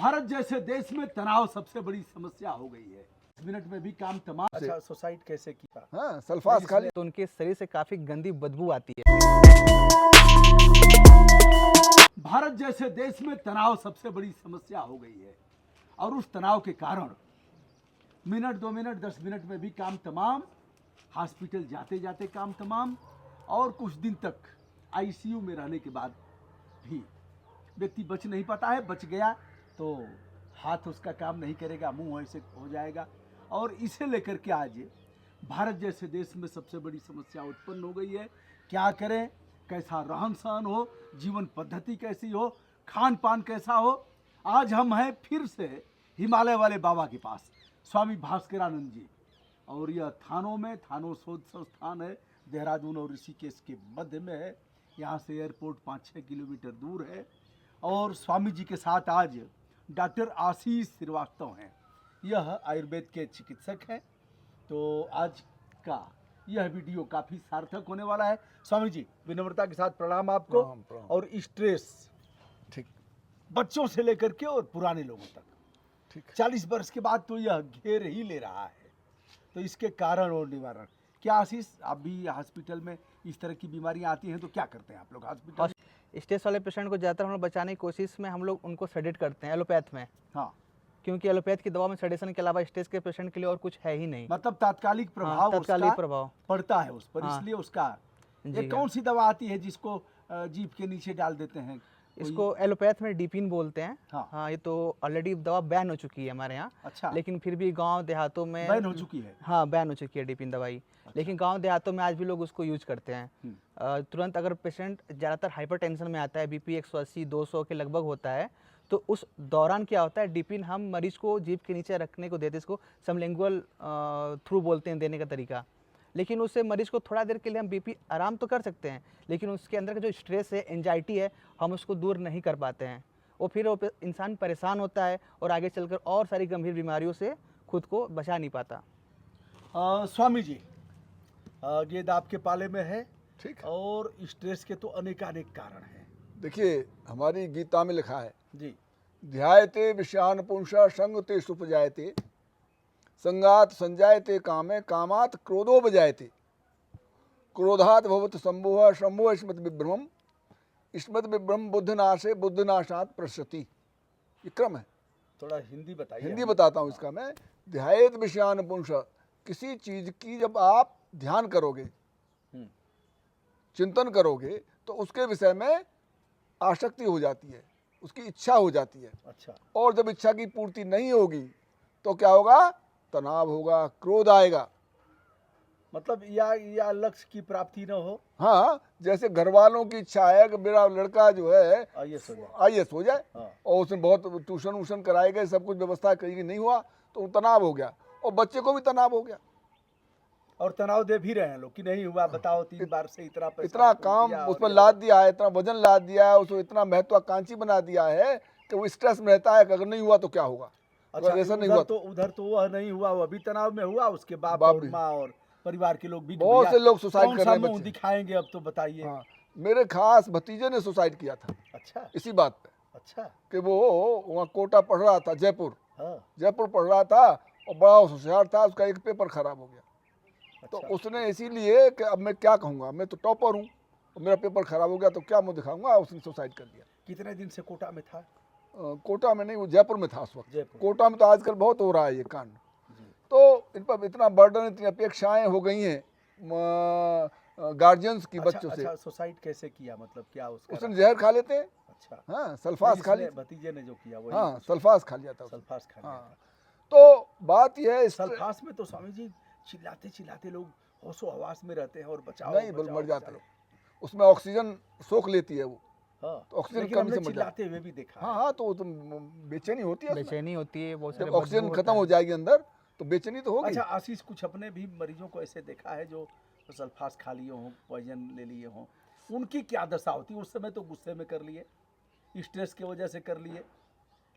भारत जैसे देश में तनाव सबसे बड़ी समस्या हो गई है। 10 मिनट में भी काम तमाम। अच्छा, सुसाइड कैसे किया? हाँ, सल्फास खा लिया तो उनके शरीर से काफी गंदी बदबू आती है। भारत जैसे देश में तनाव सबसे बड़ी समस्या हो गई है और उस तनाव के कारण मिनट 2 मिनट 10 मिनट में भी काम तमाम, हॉस्पिटल जाते जाते काम तमाम, और कुछ दिन तक आईसीयू में रहने के बाद भी व्यक्ति बच नहीं पाता है। बच गया तो हाथ उसका काम नहीं करेगा, मुंह ऐसे हो जाएगा। और इसे लेकर के आज भारत जैसे देश में सबसे बड़ी समस्या उत्पन्न हो गई है। क्या करें, कैसा रहन सहन हो, जीवन पद्धति कैसी हो, खान पान कैसा हो। आज हम हैं फिर से हिमालय वाले बाबा के पास, स्वामी भास्करानंद जी, और यह थानों शोध संस्थान है, देहरादून और ऋषिकेश के मध्य में है। यहाँ से एयरपोर्ट 5-6 किलोमीटर दूर है। और स्वामी जी के साथ आज डॉक्टर आशीष श्रीवास्तव हैं। यह आयुर्वेद के चिकित्सक हैं। तो आज का यह वीडियो काफ़ी सार्थक होने वाला है। स्वामी जी, विनम्रता के साथ प्रणाम आपको। प्रणाम। और स्ट्रेस ठीक बच्चों से लेकर के और पुराने लोगों तक ठीक 40 वर्ष के बाद तो यह घेर ही ले रहा है। तो इसके कारण और निवारण क्या? आशीष, आप भी हॉस्पिटल में इस तरह की बीमारियां आती हैं तो क्या करते हैं आप लोग हॉस्पिटल में? स्ट्रेस वाले पेशेंट को ज़्यादातर हम लोग बचाने की कोशिश में हम लोग उनको सेडेट करते हैं एलोपैथ में, हाँ, क्योंकि एलोपैथ की दवा में सेडेशन के अलावा स्ट्रेस के पेशेंट के लिए और कुछ है ही नहीं। मतलब तात्कालिक प्रभाव तात्कालिक उसका प्रभाव पड़ता है उस पर, हाँ। इसलिए उसका जी ये कौन सी दवा आती है जिसको जीभ के नीचे डाल देते हैं? इसको एलोपैथ में डीपिन बोलते हैं। हाँ। हाँ, ये तो ऑलरेडी दवा बैन हो चुकी है हमारे यहाँ। अच्छा, लेकिन फिर भी गांव देहातों में बैन हो चुकी है। हाँ, बैन हो चुकी है डीपिन दवाई। लेकिन गांव देहातों में आज भी लोग उसको यूज करते हैं। तुरंत अगर पेशेंट ज़्यादातर हाइपरटेंशन में आता है, बीपी 180-200 के लगभग होता है, तो उस दौरान क्या होता है, डीपिन हम मरीज को जीभ के नीचे रखने को देते हैं। इसको सबलिंगुअल थ्रू बोलते हैं देने का तरीका। लेकिन उससे मरीज को थोड़ा देर के लिए हम बीपी आराम तो कर सकते हैं, लेकिन उसके अंदर का जो स्ट्रेस है, एंजाइटी है, हम उसको दूर नहीं कर पाते हैं। और फिर वो इंसान परेशान होता है और आगे चलकर और सारी गंभीर बीमारियों से खुद को बचा नहीं पाता। स्वामी जी, गेंद आपके पाले में है। ठीक। और स्ट्रेस के तो अनेकानेक कारण हैं। देखिए, हमारी गीता में लिखा है, जी, ध्यायते विषयान पुंसा संगते सुपजायते संगात संजायते कामे कामात क्रोधो बजायते क्रोधात भवत संभोह शंभो स्मृत विभ्रमम स्मृत विभ्रम बुद्धनाशे बुद्धनाशात प्रसति। ये क्रम है। थोड़ा हिंदी बताइए। हिंदी बताता हूँ इसका मैं। ध्यायत विषयान पुंसा, किसी चीज की जब आप ध्यान करोगे, चिंतन करोगे, तो उसके विषय में आसक्ति हो जाती है, उसकी इच्छा हो जाती है। अच्छा, और जब इच्छा की पूर्ति नहीं होगी तो क्या होगा? तनाव होगा, क्रोध आएगा। मतलब या लक्ष्य की प्राप्ति न हो। हाँ, जैसे घर वालों की इच्छा है कि मेरा लड़का जो है आईएएस हो जाए, हाँ। और उसने बहुत ट्यूशन वूशन कराए गए, सब कुछ व्यवस्था करी, नहीं हुआ तो तनाव हो गया, और बच्चे को भी तनाव हो गया। और तनाव दे भी रहे हैं लोग कि नहीं हुआ, बताओ 3 बार से इतना पैसा इतना काम उस पर लाद दिया है, इतना वजन लाद दिया है, उसको इतना महत्वाकांक्षी बना दिया है कि वो स्ट्रेस में रहता है कि अगर नहीं हुआ तो क्या होगा। अच्छा, ऐसा नहीं हुआ तो उधर तो वह नहीं हुआ, वह भी तनाव में हुआ, उसके बाप और माँ और परिवार के लोग भी। बहुत से लोग सुसाइड कर रहे हैं। मुंह दिखाएंगे अब तो बताइए। हाँ, मेरे खास भतीजे ने सुसाइड किया था। अच्छा, इसी बात पे। अच्छा, कि वो वहाँ कोटा पढ़ रहा था, जयपुर। हाँ, जयपुर पढ़ रहा था और बड़ा होशियार था, उसका एक पेपर खराब हो गया। अच्छा। तो उसने इसीलिए कि अब मैं क्या कहूँगा, मैं तो टॉपर हूँ, मेरा पेपर खराब हो गया तो क्या मुँह दिखाऊंगा, उसने सुसाइड कर दिया। कितने दिन से कोटा में था? कोटा में नहीं, वो जयपुर में था उस वक्त। जयपुर। कोटा में तो आजकल बहुत हो रहा है ये कांड। तो इन पर इतना बर्डन, इतनी अपेक्षाएं हो गई हैं गार्जियंस की बच्चों से। अच्छा, सुसाइड कैसे किया, मतलब क्या उसका? उसने जहर खा लेते हैं। अच्छा, हाँ, सल्फास खा लिया। भतीजे ने जो किया वही। हाँ, सल्फास खा लिया था उसने। सल्फास खा लिया हाँ। था। तो बात यह है, सल्फास में तो स्वामी जी चिल्लाते चिल्लाते लोग होशो हवास में रहते हैं और बचाओ नहीं, बचाओ, मर जाते बचाओ। हैं। उसमें ऑक्सीजन सोख लेती है वो। हाँ, तो ऑक्सीजन लेकिन कम हमने से मर चिल्लाते हुए भी देखा। हाँ हाँ, तो बेचैनी होती है उसमें। बेचैनी होती है, बहुत जब सारे ऑक्सीजन बदबू खत्म होता हो है। जाएगी अंदर तो बेचैनी तो होगी। अच्छा आशीष, कुछ अपने भी मरीजों को ऐसे देखा है जो सल्फास खा लिए हों, पॉइजन ले लिए हों, उनकी क्या दशा होती है? उस समय तो गुस्से में कर लिए, स्ट्रेस की वजह से कर लिए,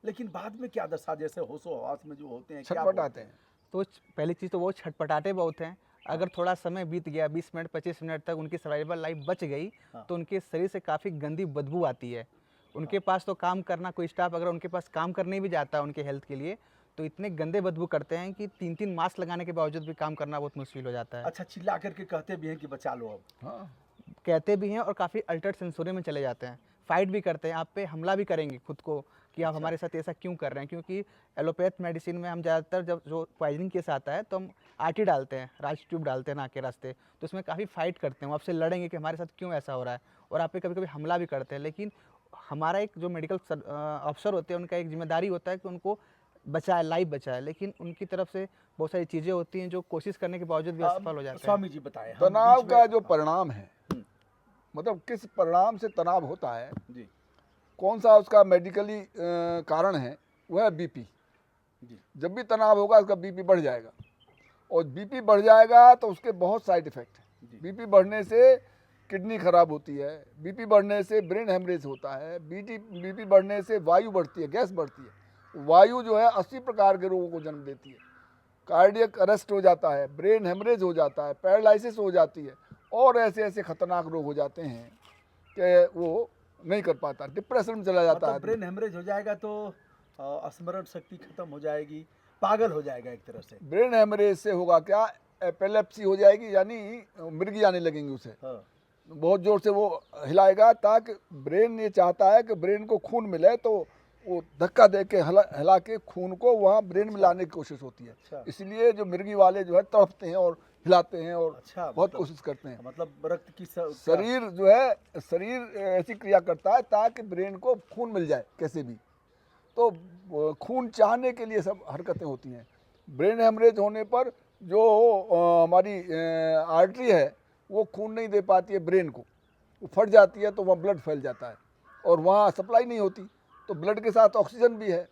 लेकिन बाद में क्या दशा, जैसे होशो हवास में जो होते हैं, क्या छटपटाते हैं। तो पहली चीज़ तो वो छटपटाते बहुत हैं। अगर थोड़ा समय बीत गया, 20 मिनट 25 मिनट तक उनकी सर्वाइवल लाइफ बच गई, तो उनके शरीर से काफ़ी गंदी बदबू आती है। उनके पास तो काम करना, कोई स्टाफ अगर उनके पास काम करने भी जाता है उनके हेल्थ के लिए, तो इतने गंदे बदबू करते हैं कि 3-3 मास्क लगाने के बावजूद भी काम करना बहुत मुश्किल हो जाता है। अच्छा, चिल्ला करके कहते भी हैं कि बचा लो अब। हाँ, कहते भी हैं और काफ़ी अल्टर्ड सेंसोरी में चले जाते हैं, फाइट भी करते हैं, आप पे हमला भी करेंगे खुद को कि आप हमारे साथ ऐसा क्यों कर रहे हैं। क्योंकि एलोपैथ मेडिसिन में हम ज़्यादातर जब जो पॉइजनिंग केस आता है तो हम आरटी डालते हैं, राज ट्यूब डालते हैं नाक के रास्ते, तो उसमें काफ़ी फाइट करते हैं, वो आपसे लड़ेंगे कि हमारे साथ क्यों ऐसा हो रहा है, और आप पे कभी कभी हमला भी करते हैं। लेकिन हमारा एक जो मेडिकल अफसर होते हैं उनका एक जिम्मेदारी होता है कि उनको बचाए, लाइफ बचाए, लेकिन उनकी तरफ से बहुत सारी चीज़ें होती हैं जो कोशिश करने के बावजूद भी असफल हो जाते हैं। स्वामी जी बताएं। हम तनाव बीच का में- जो परिणाम है, मतलब किस परिणाम से तनाव होता है, जी कौन सा उसका मेडिकली कारण है, वह है बीपी। जी जब भी तनाव होगा उसका बीपी बढ़ जाएगा, और बीपी बढ़ जाएगा तो उसके बहुत साइड इफेक्ट हैं। बीपी बढ़ने से किडनी खराब होती है, बीपी बढ़ने से ब्रेन हेमरेज होता है, बीपी बढ़ने से वायु बढ़ती है, गैस बढ़ती है। वायु जो है 80 प्रकार के रोगों को जन्म देती है। कार्डियक अरेस्ट हो जाता है, ब्रेन हेमरेज हो जाता है, पैरालिसिस हो जाती है, और ऐसे ऐसे खतरनाक रोग हो जाते हैं कि वो नहीं कर पाता, डिप्रेशन में चला जाता मतलब है। ब्रेन हेमरेज हो जाएगा तो स्मरण शक्ति खत्म हो जाएगी, पागल हो जाएगा एक तरह से। ब्रेन हेमरेज से होगा क्या, एपिलेप्सी हो जाएगी, यानी मिर्गी आने लगेंगी उसे, हाँ, बहुत जोर से वो हिलाएगा, ताकि ब्रेन ये चाहता है कि ब्रेन को खून मिले, तो वो धक्का दे के हिला के खून को वहाँ ब्रेन में लाने की कोशिश होती है। अच्छा। इसलिए जो मिर्गी वाले जो है तड़पते हैं और हिलाते हैं और अच्छा, बहुत मतलब- कोशिश करते हैं। मतलब रक्त की शरीर जो है, शरीर ऐसी क्रिया करता है ताकि ब्रेन को खून मिल जाए कैसे भी, तो खून चाहने के लिए सब हरकतें होती हैं। ब्रेन हेमरेज होने पर जो हमारी आर्टरी है वो खून नहीं दे पाती है ब्रेन को, वो फट जाती है, तो वहाँ ब्लड फैल जाता है और वहाँ सप्लाई नहीं होती, तो ब्लड के साथ ऑक्सीजन भी है,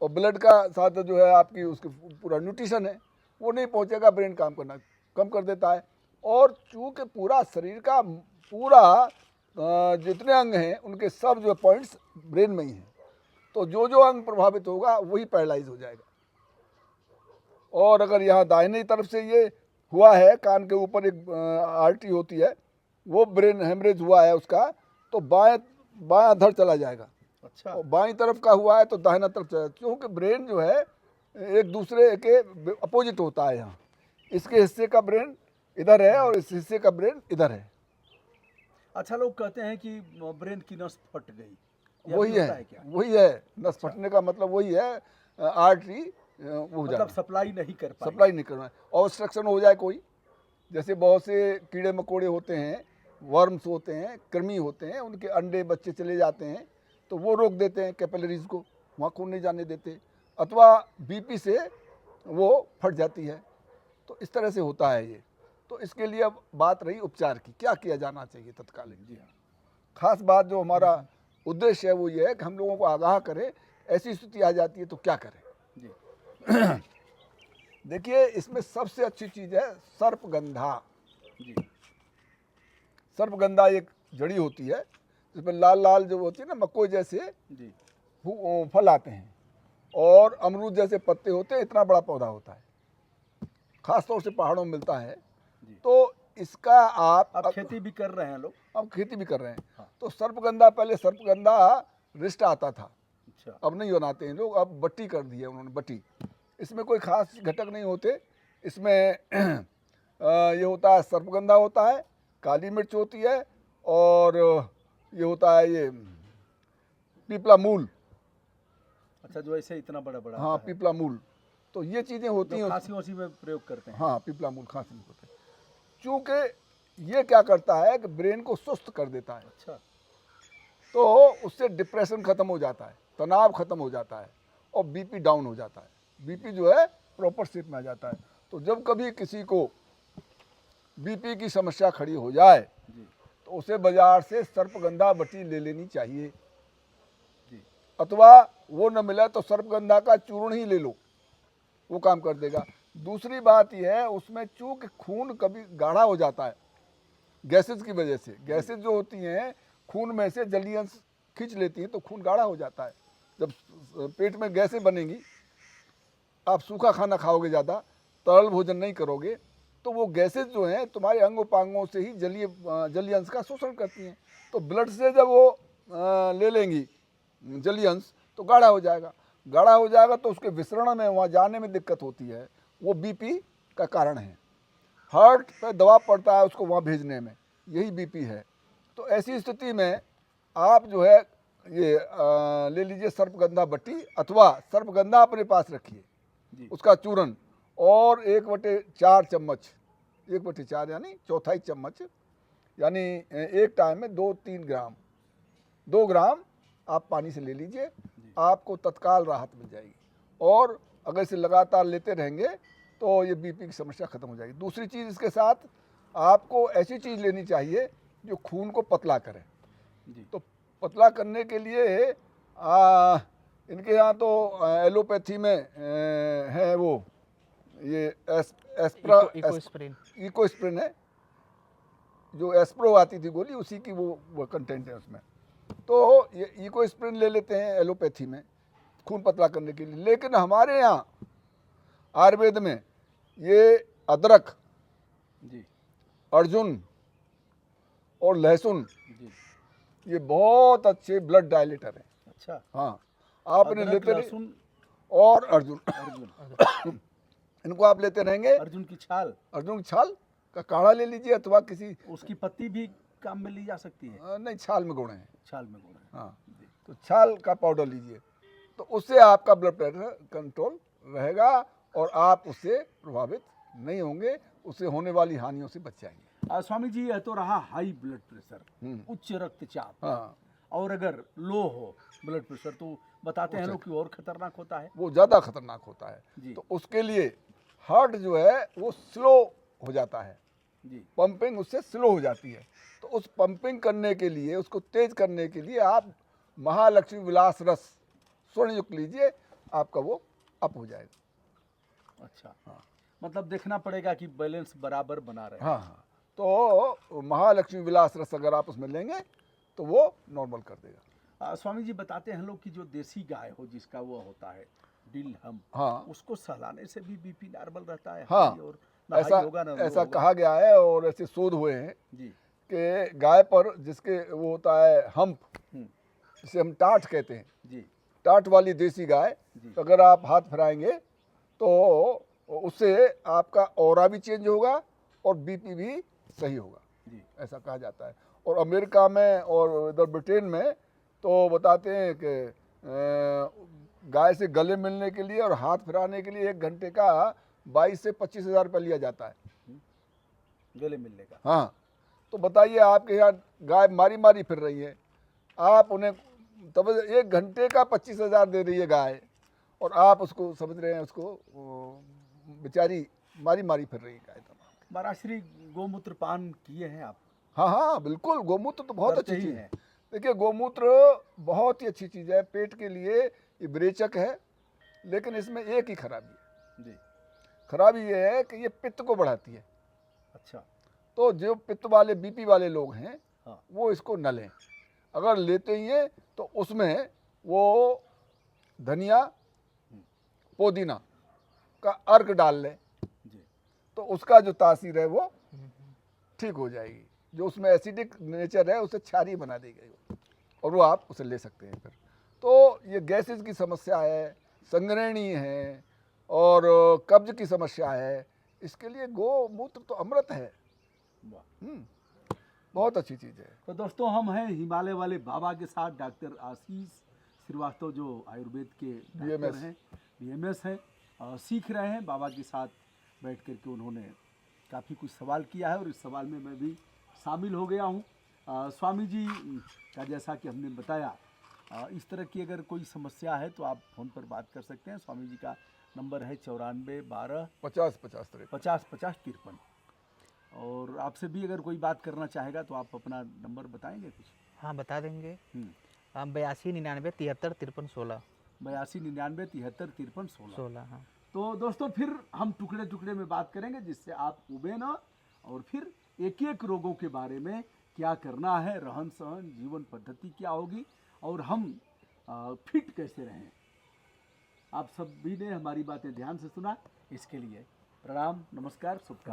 और ब्लड का साथ जो है आपकी उसकी पूरा न्यूट्रिशन है, वो नहीं पहुँचेगा, ब्रेन काम करना कम कर देता है। और चूँकि पूरा शरीर का पूरा जितने अंग हैं उनके सब जो पॉइंट्स ब्रेन में ही हैं, तो जो जो अंग प्रभावित होगा वही पैरालाइज हो जाएगा। और अगर यहाँ दाहिनी तरफ से ये हुआ है, कान के ऊपर एक आर्टरी होती है, वो ब्रेन हेमरेज हुआ है उसका, तो बायां धड़ चला जाएगा। अच्छा, और बाईं तरफ का हुआ है तो दाहिना तरफ चला जाएगा, क्योंकि ब्रेन जो है एक दूसरे के अपोजिट होता है। यहाँ इसके हिस्से का ब्रेन इधर है और इस हिस्से का ब्रेन इधर है। अच्छा, लोग कहते हैं कि ब्रेन की नस फट गई, यह वही भी होता है, क्या? वही है, नस फटने का मतलब वही है, आर्टरी वो हो मतलब जाएगा, सप्लाई नहीं कर पाई। सप्लाई नहीं करना है। ऑब्स्ट्रक्शन हो जाए कोई, जैसे बहुत से कीड़े मकोड़े होते हैं, वर्म्स होते हैं, कृमि होते हैं, उनके अंडे बच्चे चले जाते हैं, तो वो रोक देते हैं कैपिलरीज को, वहाँ खून नहीं जाने देते, अथवा बीपी से वो फट जाती है। तो इस तरह से होता है ये। तो इसके लिए अब बात रही उपचार की, क्या किया जाना चाहिए तत्कालीन। जी हाँ, खास बात जो हमारा उद्देश्य है वो ये है कि हम लोगों को आगाह करें, ऐसी स्थिति आ जाती है तो क्या करें। जी देखिए, इसमें सबसे अच्छी चीज़ है सर्पगंधा। जी सर्पगंधा एक जड़ी होती है जिसमें लाल लाल जो होती है ना, मकोई जैसे जी फल आते हैं, और अमरूद जैसे पत्ते होते हैं, इतना बड़ा पौधा होता है, खास तौर से पहाड़ों में मिलता है। जी। तो इसका आप अब खेती भी कर रहे हैं लोग। अब खेती भी कर रहे हैं। हाँ। तो सर्पगंधा, पहले सर्पगंधा रिस्ट आता था, अच्छा, अब नहीं बनाते हैं लोग, अब बट्टी कर दी है उन्होंने, बट्टी। इसमें कोई खास घटक नहीं होते, इसमें ये होता है, सर्पगंधा होता है, काली मिर्च होती है, और ये होता है ये पीपला मूल। अच्छा, जो ऐसे इतना बड़ा बड़ा हाँ, आता है, पीपला मूल। तो ये चीज़ें होती जो हैं। खांसी वासी में प्रयोग करते हैं। हाँ, पीपला मूल खांसी में होता है, चूँकि ये क्या करता है कि ब्रेन को सुस्त कर देता है, अच्छा, तो उससे डिप्रेशन खत्म हो जाता है, तनाव खत्म हो जाता है, और बीपी डाउन हो जाता है, बीपी जो है प्रॉपर शेप में आ जाता है। तो जब कभी किसी को बीपी की समस्या खड़ी हो जाए जी तो उसे बाजार से सर्पगंधा बट्टी ले लेनी चाहिए, जी अथवा वो न मिला तो सर्पगंधा का चूर्ण ही ले लो, वो काम कर देगा। दूसरी बात यह है, उसमें चूंकि खून कभी गाढ़ा हो जाता है गैसेज की वजह से, गैसेज जो होती हैं खून में से जलीय अंश खींच लेती हैं, तो खून गाढ़ा हो जाता है। जब पेट में गैसें बनेंगी, आप सूखा खाना खाओगे, ज़्यादा तरल भोजन नहीं करोगे, तो वो गैसेज जो हैं तुम्हारे अंग उपांगों से ही जलीय अंश का शोषण करती हैं। तो ब्लड से जब वो ले लेंगी जलीय अंश, तो गाढ़ा हो जाएगा। गाढ़ा हो जाएगा तो उसके विसरण में, वहाँ जाने में दिक्कत होती है, वो बीपी का कारण है। हार्ट पे दबाव पड़ता है उसको वहाँ भेजने में, यही बीपी है। तो ऐसी स्थिति में आप जो है ये ले लीजिए सर्पगंधा बट्टी, अथवा सर्पगंधा अपने पास रखिए, उसका चूरन, और 1/4 चम्मच, 1/4 यानी चौथाई चम्मच, यानी एक टाइम में 2-3 ग्राम, 2 ग्राम आप पानी से ले लीजिए, आपको तत्काल राहत मिल जाएगी। और अगर इसे लगातार लेते रहेंगे तो ये बीपी की समस्या खत्म हो जाएगी। दूसरी चीज़, इसके साथ आपको ऐसी चीज़ लेनी चाहिए जो खून को पतला करे। तो पतला करने के लिए इनके यहाँ तो एलोपैथी में है वो ये इकोस्प्रिन है, जो एस्प्रो आती थी गोली, उसी की वो कंटेंट है उसमें। तो ये इकोस्प्रिन ले लेते हैं एलोपैथी में खून पतला करने के लिए। लेकिन हमारे यहाँ आयुर्वेद में ये अदरक, अर्जुन और लहसुन, ये बहुत अच्छे ब्लड डायलेटर हैं। अच्छा, हाँ, आपने लेते लहसुन और अर्जुन इनको आप लेते रहेंगे। अर्जुन की छाल का काढ़ा ले लीजिए, अथवा किसी, उसकी पत्ती भी काम में ली जा सकती है। नहीं, छाल में गुण है। छाल में गुण है। हाँ, तो छाल का पाउडर लीजिए, तो उससे आपका ब्लड प्रेशर कंट्रोल रहेगा और आप उससे प्रभावित नहीं होंगे, उससे होने वाली हानियों से बच जाएंगे। स्वामी जी, यह तो रहा हाई ब्लड प्रेशर, उच्च रक्तचाप। हाँ, और अगर लो हो ब्लड प्रेशर तो बताते हैं लोग कि और खतरनाक होता है। वो ज़्यादा खतरनाक होता है। तो उसके लिए हार्ट जो है वो स्लो हो जाता है, पंपिंग उससे स्लो हो जाती है। तो उस पंपिंग करने के लिए, उसको तेज करने के लिए आप महालक्ष्मी विलास रस स्वर्णयुक्त लीजिए, आपका वो अप हो जाएगा। अच्छा, हाँ, मतलब देखना पड़ेगा कि बैलेंस बराबर बना रहे। हाँ हाँ, तो महालक्ष्मी विलास रस अगर आप उसमें लेंगे तो वो नॉर्मल कर देगा। स्वामी जी, बताते हैं लोग कि जो देसी गाय हो, जिसका वो होता है डिलहम, हाँ, उसको सहलाने से भी बीपी नॉर्मल रहता है। हाँ, और ऐसा कहा गया है, और ऐसे शोध हुए हैं कि गाय पर जिसके वो होता है हम्प, जिसे हम टाट कहते हैं, टाट वाली देसी गाय, अगर आप हाथ फिराएंगे तो उससे आपका ऑरा भी चेंज होगा और बीपी भी सही होगा, ऐसा कहा जाता है। और अमेरिका में और इधर ब्रिटेन में तो बताते हैं कि गाय से गले मिलने के लिए और हाथ फिराने के लिए 1 घंटे का 22 से 25 हज़ार रुपये लिया जाता है, गले मिलने का। हाँ, तो बताइए आपके यहाँ गाय मारी मारी फिर रही है, आप उन्हें तब 1 घंटे का 25 हज़ार दे रही है गाय, और आप उसको समझ रहे हैं, उसको बेचारी मारी मारी फिर रही है गाय। महाराज श्री, गोमूत्र पान किए हैं आप? हाँ हाँ, बिल्कुल, गोमूत्र तो बहुत अच्छी चीज़ है। देखिए, गोमूत्र बहुत ही अच्छी चीज़ है पेट के लिए, ये विरेचक है। लेकिन इसमें एक ही खराबी है, खराबी ये है कि ये पित्त को बढ़ाती है। अच्छा, तो जो पित्त वाले, बीपी वाले लोग हैं, वो इसको न लें। अगर लेते ही हैं तो उसमें वो धनिया, पुदीना का अर्क डाल लें, तो उसका जो तासीर है वो ठीक हो जाएगी। जो उसमें एसिडिक नेचर है उसे क्षारीय बना देगी, और वो आप उसे ले सकते हैं फिर। तो ये गैसेस की समस्या है, संग्रहणी है, और कब्ज की समस्या है, इसके लिए गोमूत्र तो अमृत है। बहुत अच्छी चीज़ है। तो दोस्तों, हम हैं हिमालय वाले बाबा के साथ, डॉक्टर आशीष श्रीवास्तव, जो आयुर्वेद के डॉक्टर हैं, BMS हैं, सीख रहे हैं बाबा के साथ बैठ कर के। उन्होंने काफ़ी कुछ सवाल किया है और इस सवाल में मैं भी शामिल हो गया हूँ। स्वामी जी का जैसा कि हमने बताया, इस तरह की अगर कोई समस्या है तो आप फ़ोन पर बात कर सकते हैं। स्वामी जी का नंबर है 94 12 50 50 50 50 53। और आपसे भी अगर कोई बात करना चाहेगा तो आप अपना नंबर बताएंगे कुछ? हाँ, बता देंगे। 82 99 73 53 16। 82 99 73 53 16। हाँ। तो दोस्तों, फिर हम टुकड़े टुकड़े में बात करेंगे, जिससे आप उबे ना, और फिर एक एक रोगों के बारे में क्या करना है, रहन सहन, जीवन पद्धति क्या होगी, और हम फिट कैसे रहें। आप सभी ने हमारी बातें ध्यान से सुना, इसके लिए प्रणाम, नमस्कार, शुभकामनाएं।